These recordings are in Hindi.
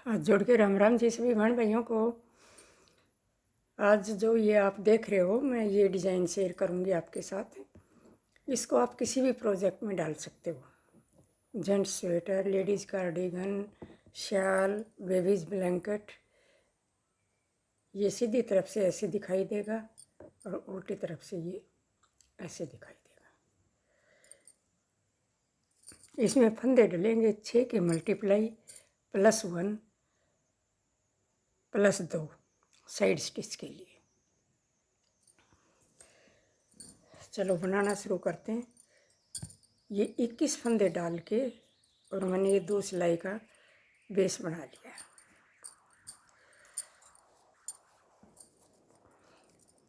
हाथ जोड़ के राम राम जी सभी बहन भाइयों को। आज जो ये आप देख रहे हो, मैं ये डिज़ाइन शेयर करूँगी आपके साथ। इसको आप किसी भी प्रोजेक्ट में डाल सकते हो। जेंट्स स्वेटर, लेडीज़ कार्डिगन, शाल, बेबीज ब्लैंकेट। ये सीधी तरफ से ऐसे दिखाई देगा और उल्टी तरफ से ये ऐसे दिखाई देगा। इसमें फंदे डलेंगे 6 के मल्टीप्लाई +1 +2 साइड स्टिच के लिए। चलो बनाना शुरू करते हैं। ये 21 फंदे डाल के और मैंने ये 2 सिलाई का बेस बना लिया।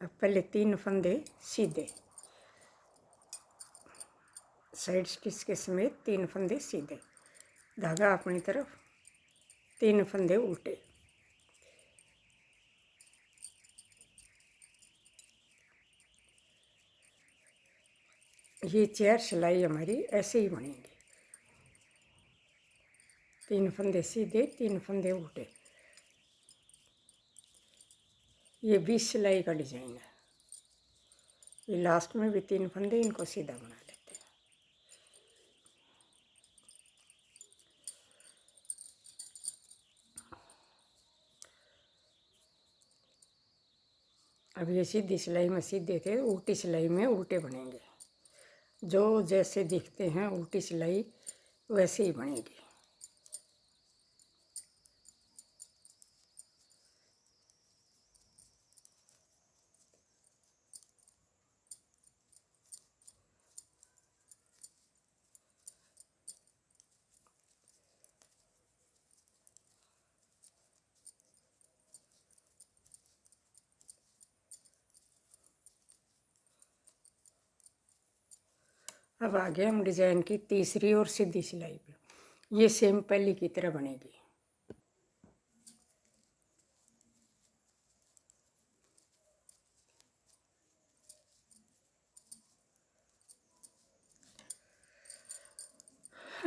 अब पहले 3 फंदे सीधे साइड स्टिच के समेत 3 फंदे सीधे, धागा अपनी तरफ, 3 फंदे उल्टे। ये 4 सिलाई हमारी ऐसे ही बनेंगी। 3 फंदे सीधे, 3 फंदे उल्टे। ये 20 सिलाई का डिजाइन है। ये लास्ट में भी 3 फंदे, इनको सीधा बना लेते हैं। अब ये सीधी सिलाई में सीधे थे, उल्टी सिलाई में उल्टे बनेंगे। जो जैसे दिखते हैं उल्टी सिलाई वैसे ही बनेगी। अब आगे हम डिज़ाइन की तीसरी और सीधी सिलाई पे, ये सेम पहली की तरह बनेगी।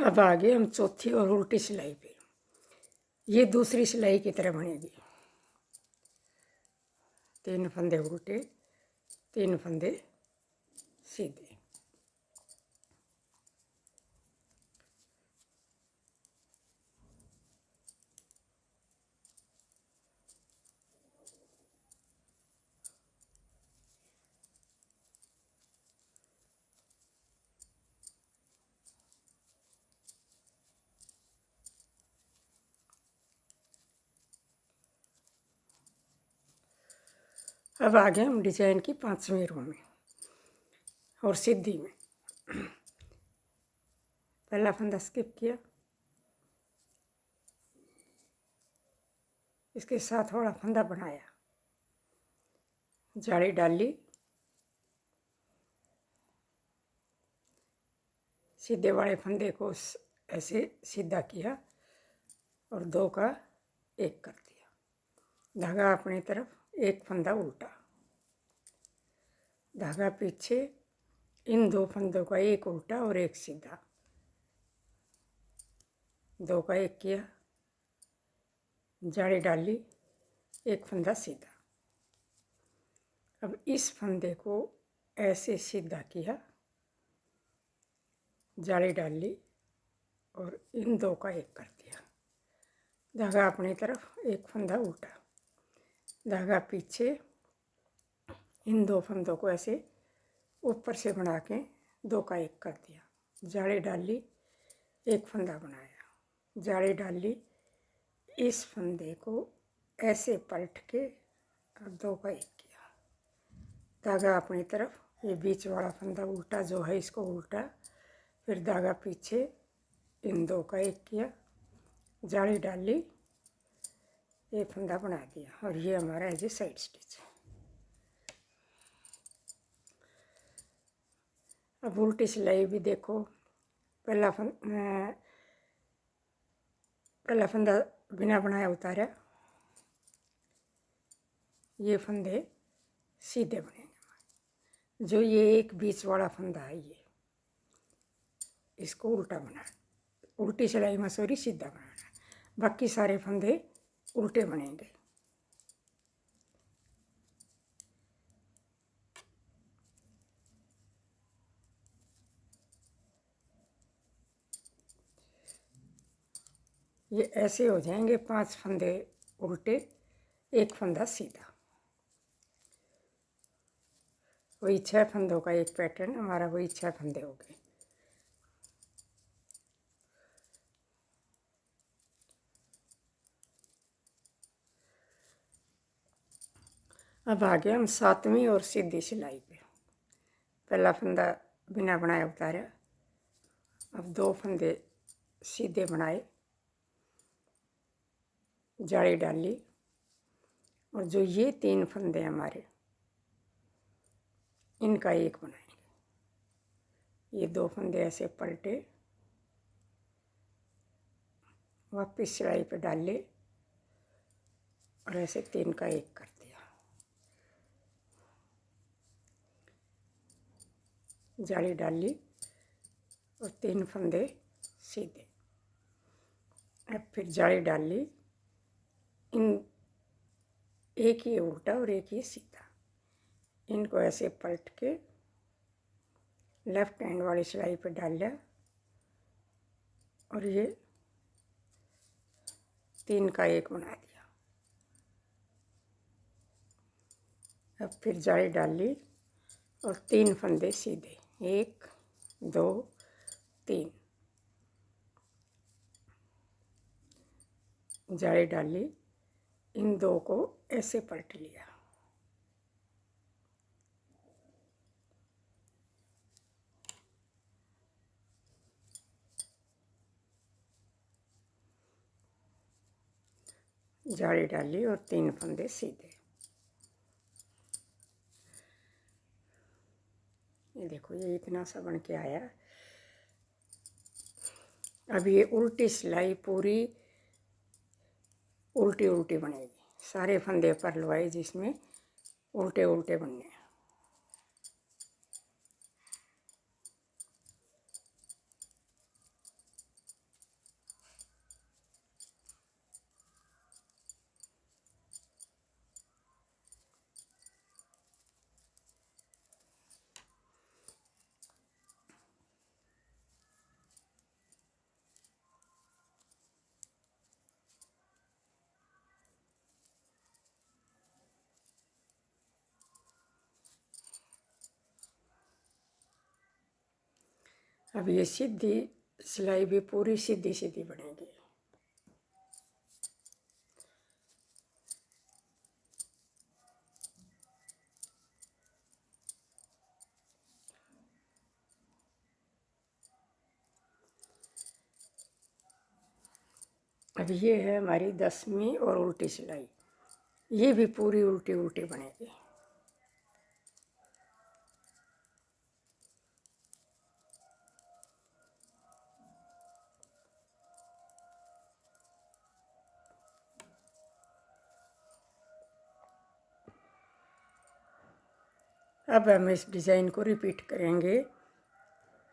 अब आगे हम चौथी और उल्टी सिलाई पे, ये दूसरी सिलाई की तरह बनेगी। 3 फंदे उल्टे, 3 फंदे सीधे। अब आगे हम डिजाइन की 5वीं रो में और सीधी में। पहला फंदा स्किप किया, इसके साथ वाला फंदा बनाया, जाली डाली, सीधे वाले फंदे को ऐसे सीधा किया और 2 का 1 कर दिया। धागा अपनी तरफ, एक फंदा उल्टा, धागा पीछे, इन 2 फंदों का एक उल्टा और एक सीधा, 2 का 1 किया, जाली डाली, एक फंदा सीधा। अब इस फंदे को ऐसे सीधा किया, जाली डाली और इन 2 का 1 कर दिया। धागा अपनी तरफ, एक फंदा उल्टा, धागा पीछे, इन 2 फंदों को ऐसे ऊपर से बना के 2 का 1 कर दिया। जाली डाली, एक फंदा बनाया, जाली डाली, इस फंदे को ऐसे पलट के और 2 का 1 किया। धागा अपनी तरफ, ये बीच वाला फंदा उल्टा जो है इसको उल्टा, फिर धागा पीछे, इन 2 का 1 किया, जाली डाली, ये फंदा बना दिया और ये हमारा है जी साइड स्टिच। अब उल्टी सिलाई भी देखो। पहला फंदा बिना बनाया उतारा, ये फंदे सीधे बनेंगे। जो ये एक बीच वाला फंदा है, ये इसको उल्टा बनाना, उल्टी सिलाई में सॉरी सीधा बनाना। बाकी सारे फंदे उल्टे बनेंगे। ये ऐसे हो जाएंगे 5 फंदे उल्टे, 1 फंदा सीधा। वही 6 फंदों का एक पैटर्न हमारा, वही 6 फंदे हो गए। अब आ गया हम 7वीं और सीधी सिलाई पे। पहला फंदा बिना बनाए उतारा, अब 2 फंदे सीधे बनाए, जाली डाली, और जो ये 3 फंदे हमारे, इनका एक बनाएंगे। ये 2 फंदे ऐसे पलटे, वापस सिलाई पे डाले और ऐसे 3 का एक कर दिया। जाली डाली और 3 फंदे सीधे। अब फिर जाली डाली, इन एक ये उल्टा और एक ये सीधा, इनको ऐसे पलट के लेफ्ट हैंड वाली सिलाई पे डाला और ये 3 का एक बना दिया। अब फिर जाली डाली और 3 फंदे सीधे, 1 2 3, जाली डाली, इन 2 को ऐसे पलट लिया। जाली डाली और 3 फंदे सीधे। ये देखो, ये इतना सा बन के आया। अब ये उल्टी सिलाई पूरी उल्टी उल्टी बनेगी, सारे फंदे पर लुआई जिसमें उल्टे उल्टे बनने हैं। अब ये सीधी सिलाई भी पूरी सीधी सीधी बनेगी। अब ये है हमारी 10वीं और उल्टी सिलाई, ये भी पूरी उल्टी उल्टी बनेगी। अब हम इस डिज़ाइन को रिपीट करेंगे,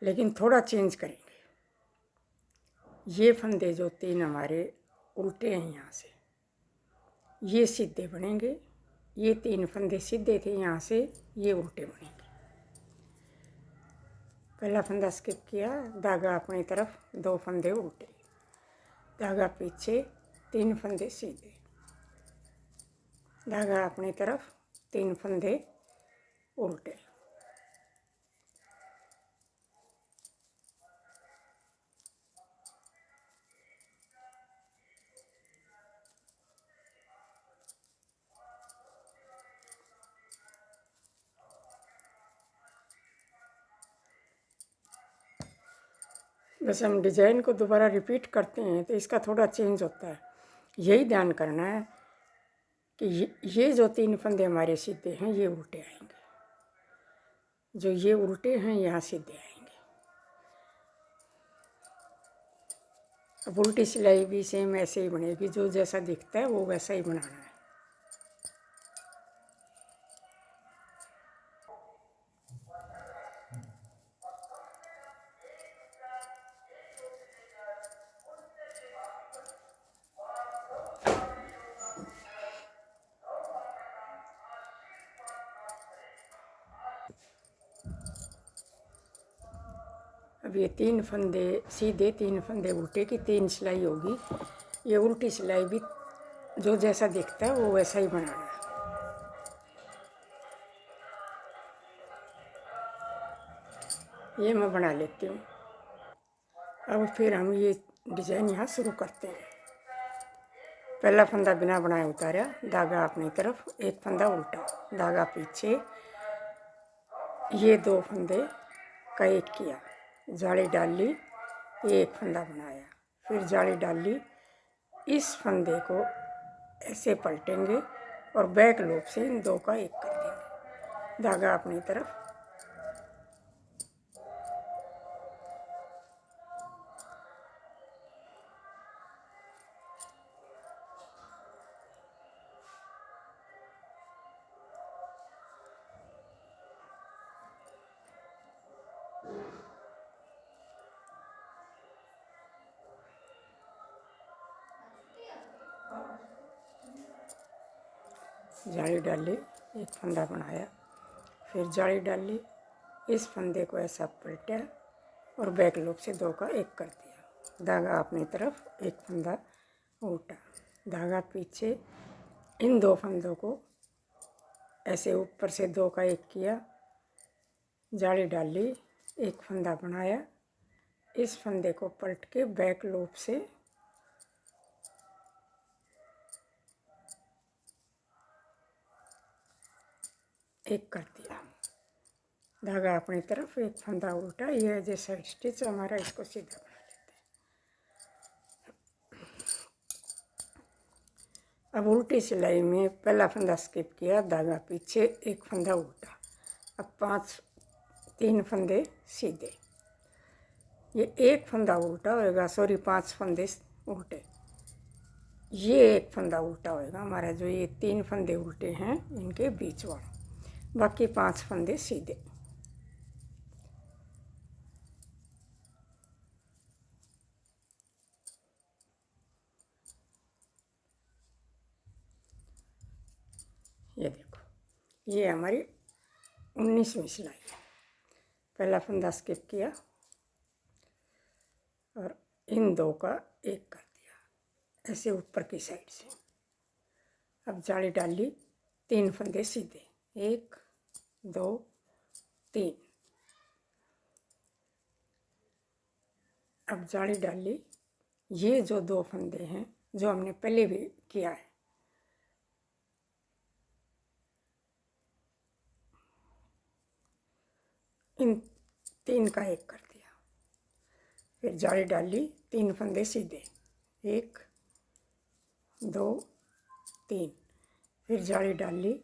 लेकिन थोड़ा चेंज करेंगे। ये फंदे जो 3 हमारे उल्टे हैं, यहाँ से ये सीधे बनेंगे। ये 3 फंदे सीधे थे, यहाँ से ये उल्टे बनेंगे। पहला फंदा स्किप किया, धागा अपनी तरफ, 2 फंदे उल्टे, धागा पीछे, 3 फंदे सीधे, धागा अपनी तरफ, 3 फंदे उल्टे। बस हम डिज़ाइन को दोबारा रिपीट करते हैं तो इसका थोड़ा चेंज होता है। यही ध्यान करना है कि ये जो 3 फंदे हमारे सीधे हैं, ये उल्टे आएंगे, जो ये उल्टे हैं यहाँ सीधे आएंगे। अब उल्टी सिलाई भी सेम ऐसे ही बनेगी, जो जैसा दिखता है वो वैसा ही बनाना है। अब ये 3 फंदे सीधे, 3 फंदे उल्टे की 3 सिलाई होगी। ये उल्टी सिलाई भी जो जैसा दिखता है वो वैसा ही बनाना है। ये मैं बना लेती हूँ। अब फिर हम ये डिज़ाइन यहाँ शुरू करते हैं। पहला फंदा बिना बनाए उतारा, धागा अपनी तरफ, एक फंदा उल्टा, धागा पीछे, ये 2 फंदे का एक किया, जाली डाल ली, एक फंदा बनाया, फिर जाली डाल ली। इस फंदे को ऐसे पलटेंगे और बैक लूप से इन 2 का एक कर देंगे, धागा अपनी तरफ। जाली डाल ली, एक फंदा बनाया, फिर जाली डाल ली, इस फंदे को ऐसा पलटा और बैक लूप से 2 का एक कर दिया, धागा अपनी तरफ, एक फंदा उल्टा, धागा पीछे, इन 2 फंदों को ऐसे ऊपर से 2 का एक किया, जाली डाल ली, एक फंदा बनाया, इस फंदे को पलट के बैक लूप से एक कर दिया, धागा अपनी तरफ, एक फंदा उल्टा। ये जैसा स्टिच हमारा, इसको सीधा बना लेते हैं। अब उल्टी सिलाई में पहला फंदा स्किप किया, धागा पीछे, एक फंदा उल्टा। अब 3 फंदे सीधे, ये एक फंदा उल्टा होएगा, सॉरी 5 फंदे उल्टे, ये एक फंदा उल्टा होएगा हमारा। जो ये 3 फंदे उल्टे हैं इनके बीच वाला, बाकी 5 फंदे सीधे। ये देखो, ये हमारी 19वीं सिलाई है। पहला फंदा स्किप किया और इन 2 का एक कर दिया, ऐसे ऊपर की साइड से। अब जाली डाल ली, 3 फंदे सीधे, 1 2 3। अब जाली डाल ली, ये जो 2 फंदे हैं जो हमने पहले भी किया है, इन 3 का एक कर दिया, फिर जाली डाल ली, 3 फंदे सीधे, 1 2 3, फिर जाली डाल ली,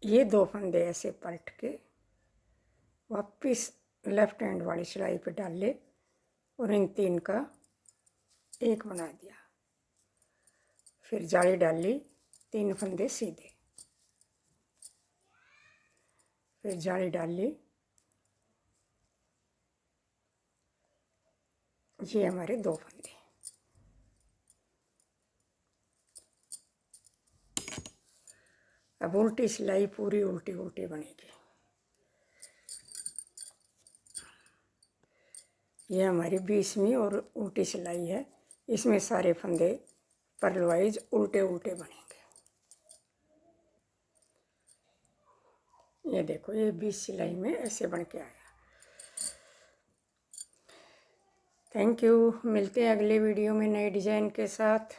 ये 2 फंदे ऐसे पलट के वापस लेफ्ट हैंड वाली सिलाई पे डाल ले और इन 3 का एक बना दिया, फिर जाली डाल ली, 3 फंदे सीधे, फिर जाली डाल ली, ये हमारे 2 फंदे। अब उल्टी सिलाई पूरी उल्टी उल्टी बनेगी। ये हमारी 20वीं और उल्टी सिलाई है, इसमें सारे फंदे पर्लवाइज उल्टे उल्टे बनेंगे। ये देखो, ये 20 सिलाई में ऐसे बन के आया। थैंक यू, मिलते हैं अगले वीडियो में नए डिज़ाइन के साथ।